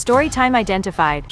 Storytime identified.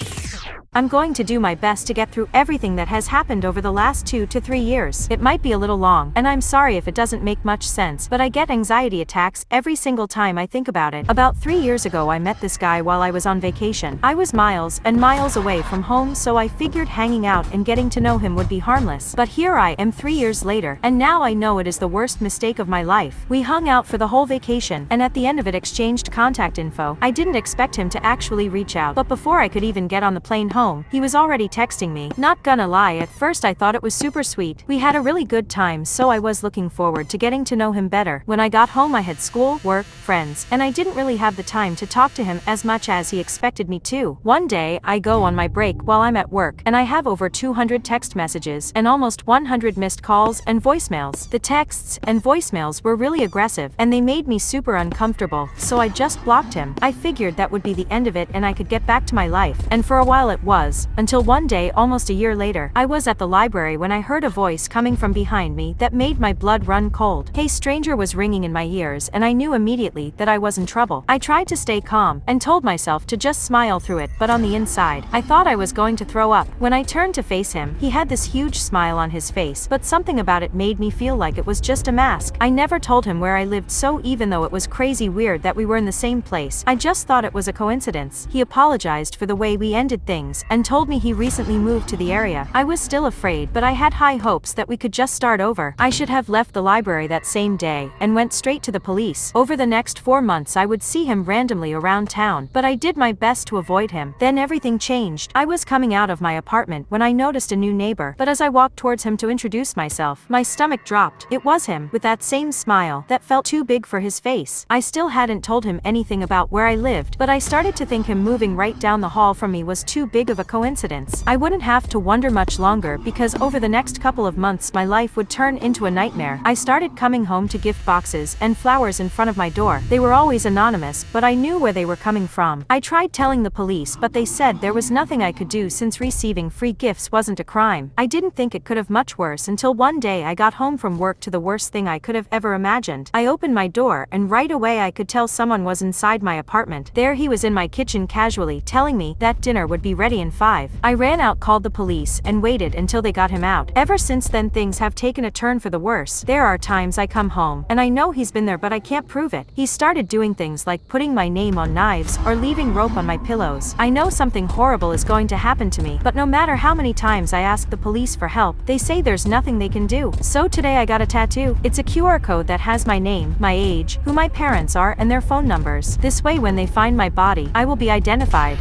I'm going to do my best to get through everything that has happened over the last 2 to 3 years. It might be a little long, and I'm sorry if it doesn't make much sense, but I get anxiety attacks every single time I think about it. About 3 years ago I met this guy while I was on vacation. I was miles and miles away from home, so I figured hanging out and getting to know him would be harmless. But here I am 3 years later, and now I know it is the worst mistake of my life. We hung out for the whole vacation, and at the end of it exchanged contact info. I didn't expect him to actually reach out, but before I could even get on the plane home, he was already texting me. Not gonna lie, at first I thought it was super sweet. We had a really good time, so I was looking forward to getting to know him better. When I got home I had school, work, friends, and I didn't really have the time to talk to him as much as he expected me to. One day, I go on my break while I'm at work, and I have over 200 text messages and almost 100 missed calls and voicemails. The texts and voicemails were really aggressive, and they made me super uncomfortable, so I just blocked him. I figured that would be the end of it and I could get back to my life, and for a while it was. Until one day, almost a year later, I was at the library when I heard a voice coming from behind me that made my blood run cold. "Hey stranger" was ringing in my ears, and I knew immediately that I was in trouble. I tried to stay calm and told myself to just smile through it, but on the inside, I thought I was going to throw up. When I turned to face him, he had this huge smile on his face, but something about it made me feel like it was just a mask. I never told him where I lived, so even though it was crazy weird that we were in the same place, I just thought it was a coincidence. He apologized for the way we ended things and told me he recently moved to the area. I was still afraid, but I had high hopes that we could just start over. I should have left the library that same day and went straight to the police. Over the next 4 months I would see him randomly around town, but I did my best to avoid him. Then everything changed. I was coming out of my apartment when I noticed a new neighbor, but as I walked towards him to introduce myself, my stomach dropped. It was him, with that same smile that felt too big for his face. I still hadn't told him anything about where I lived, but I started to think him moving right down the hall from me was too big of a coincidence. I wouldn't have to wonder much longer, because over the next couple of months my life would turn into a nightmare. I started coming home to gift boxes and flowers in front of my door. They were always anonymous, but I knew where they were coming from. I tried telling the police, but they said there was nothing I could do since receiving free gifts wasn't a crime. I didn't think it could have much worse until one day I got home from work to the worst thing I could have ever imagined. I opened my door, and right away I could tell someone was inside my apartment. There he was in my kitchen casually telling me that dinner would be ready in 5. I ran out, called the police, and waited until they got him out. Ever since then things have taken a turn for the worse. There are times I come home, and I know he's been there but I can't prove it. He started doing things like putting my name on knives or leaving rope on my pillows. I know something horrible is going to happen to me, but no matter how many times I ask the police for help, they say there's nothing they can do. So today I got a tattoo. It's a QR code that has my name, my age, who my parents are, and their phone numbers. This way when they find my body, I will be identified.